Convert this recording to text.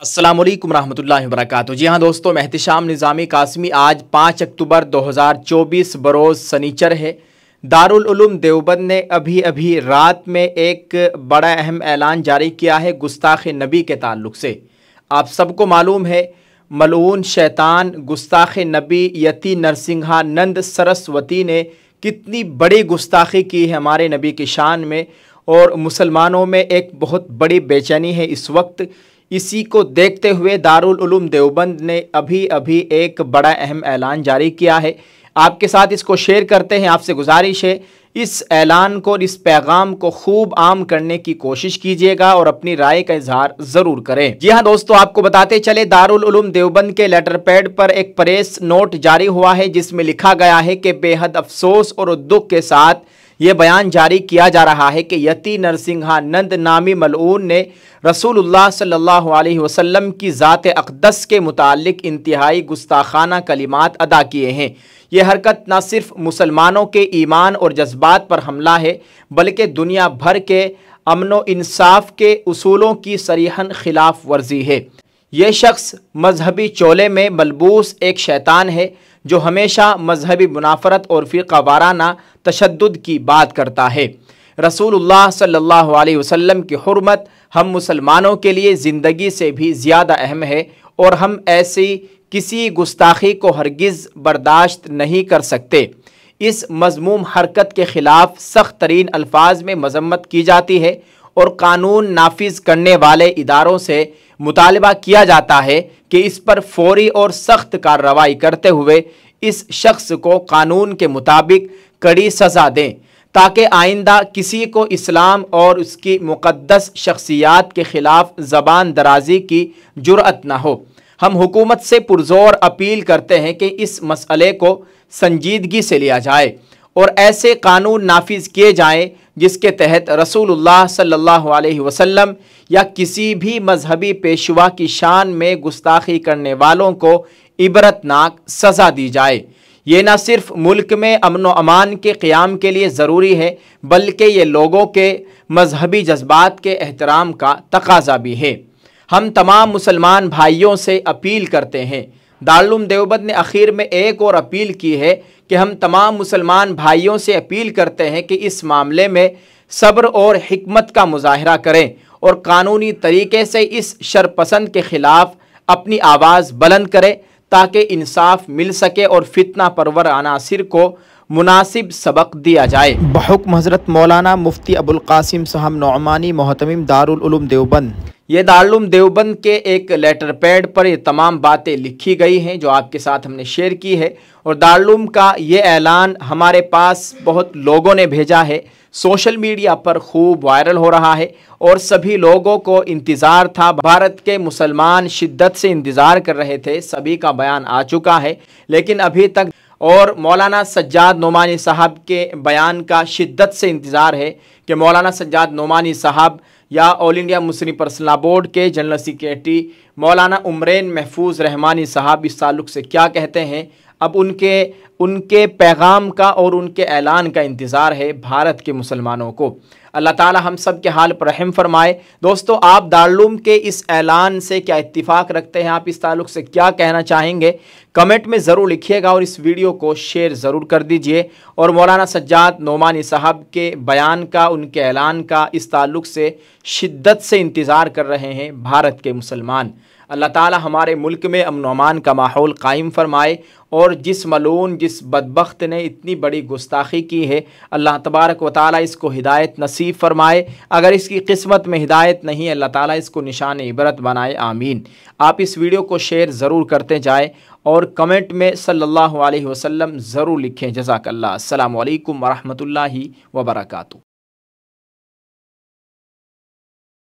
अस्सलाम वालेकुम रहमतुल्लाहि व बरकातुहू। जी हाँ दोस्तों, मैं एहतिशाम निज़ामी कासमी। आज 5 अक्टूबर 2024 बरोज़ सनीचर है। दारुल उलूम देवबंद ने अभी अभी रात में एक बड़ा अहम ऐलान जारी किया है गुस्ताख़ नबी के ताल्लुक़ से। आप सबको मालूम है मलऊन शैतान गुस्ताख़ नबी यति नरसिंहानंद सरस्वती ने कितनी बड़ी गुस्ताखी की है हमारे नबी की शान में, और मुसलमानों में एक बहुत बड़ी बेचैनी है इस वक्त। इसी को देखते हुए दारुल उलूम देवबंद ने अभी अभी एक बड़ा अहम ऐलान जारी किया है। आपके साथ इसको शेयर करते हैं। आपसे गुजारिश है इस ऐलान को और इस पैगाम को खूब आम करने की कोशिश कीजिएगा और अपनी राय का इजहार ज़रूर करें। जी हाँ दोस्तों, आपको बताते चले दारुल उलूम देवबंद के लेटर पैड पर एक प्रेस नोट जारी हुआ है जिसमें लिखा गया है कि बेहद अफसोस और दुख के साथ ये बयान जारी किया जा रहा है कि यति नरसिंहानंद नामी मलऊन ने रसूलुल्लाह सल्लल्लाहु अलैहि वसल्लम की ज़ात अक़दस के मुतालिक इंतहाई गुस्ताखाना कलिमात अदा किए हैं। ये हरकत न सिर्फ मुसलमानों के ईमान और जज्बात पर हमला है बल्कि दुनिया भर के अमन व इंसाफ के उसूलों की सरीहन खिलाफ वर्जी है। ये शख्स मजहबी चोले में मलबूस एक शैतान है जो हमेशा मजहबी मुनाफरत और फ़िरक़ा वाराना तशद्दुद की बात करता है। रसूलुल्लाह सल्लल्लाहु अलैहि वसल्लम की हुर्मत हम मुसलमानों के लिए ज़िंदगी से भी ज़्यादा अहम है और हम ऐसी किसी गुस्ताखी को हरगिज़ बर्दाश्त नहीं कर सकते। इस मज़मूम हरकत के ख़िलाफ़ सख्त तरीन अल्फाज में मज़म्मत की जाती है और कानून नाफिज करने वाले इदारों से मुतालबा किया जाता है कि इस पर फौरी और सख्त कार्रवाई करते हुए इस शख्स को कानून के मुताबिक कड़ी सज़ा दें ताकि आइंदा किसी को इस्लाम और उसकी मुक़द्दस शख्सियात के ख़िलाफ़ ज़बान दराजी की जुर्अत न हो। हम हुकूमत से पुरज़ोर अपील करते हैं कि इस मसले को संजीदगी से लिया जाए और ऐसे कानून नाफिज किए जाएँ जिसके तहत रसूलुल्लाह सल्लल्लाहु अलैहि वसल्लम या किसी भी मजहबी पेशवा की शान में गुस्ताखी करने वालों को इबरतनाक सज़ा दी जाए। ये न सिर्फ मुल्क में अमन व अमान के क़याम के लिए ज़रूरी है बल्कि ये लोगों के मजहबी जज्बात के एहतराम का तकाज़ा भी है। हम तमाम मुसलमान भाइयों से अपील करते हैं। दारुल उलूम देवबंद ने आखिर में एक और अपील की है कि हम तमाम मुसलमान भाइयों से अपील करते हैं कि इस मामले में सब्र और हिकमत का मुजाहरा करें और कानूनी तरीके से इस शरपसंद के ख़िलाफ़ अपनी आवाज़ बुलंद करें ताकि इंसाफ मिल सके और फितना परवर अनासिर को मुनासिब सबक दिया जाए। बहुक्म हज़रत मौलाना मुफ्ती अबुल क़ासिम साहब नौमानी मोहतमिम दारुल उलूम देवबंद। ये दारुल उलूम देवबंद के एक लेटर पैड पर ये तमाम बातें लिखी गई हैं जो आपके साथ हमने शेयर की है, और दारुल उलूम का ये ऐलान हमारे पास बहुत लोगों ने भेजा है, सोशल मीडिया पर खूब वायरल हो रहा है और सभी लोगों को इंतज़ार था। भारत के मुसलमान शिद्दत से इंतज़ार कर रहे थे। सभी का बयान आ चुका है लेकिन अभी तक, और मौलाना सज्जाद नोमानी साहब के बयान का शिद्दत से इंतज़ार है कि मौलाना सज्जाद नोमानी साहब या all India Muslim personal board के जनरल सेक्रेटरी मौलाना उमरैन महफूज रहमानी साहब इस ताल्लुक़ से क्या कहते हैं। अब उनके पैगाम का और उनके ऐलान का इंतज़ार है भारत के मुसलमानों को। अल्लाह ताला हम सब के हाल पर रहम फरमाए। दोस्तों, आप दारुल उलूम के इस ऐलान से क्या इत्तिफ़ाक़ रखते हैं? आप इस ताल्लुक़ से क्या कहना चाहेंगे? कमेंट में ज़रूर लिखिएगा और इस वीडियो को शेयर ज़रूर कर दीजिए। और मौलाना सज्जाद नोमानी साहब के बयान का, उनके ऐलान का इस ताल्लुक़ से शिद्दत से इंतज़ार कर रहे हैं भारत के मुसलमान। अल्लाह ताला हमारे मुल्क में अमन व अमान का माहौल कायम फरमाए और जिस मलून, जिस बदबख्त ने इतनी बड़ी गुस्ताखी की है, अल्लाह तबारक व ताला इसको हिदायत नसीब फरमाए। अगर इसकी किस्मत में हिदायत नहीं, अल्लाह ताला इसको निशान इबरत बनाए। आमीन। आप इस वीडियो को शेयर ज़रूर करते जाएँ और कमेंट में सल्लल्लाहु अलैहि वसल्लम ज़रूर लिखें। जज़ाकल्लाह। अस्सलामु अलैकुम व रहमतुल्लाहि व बरकातुहू।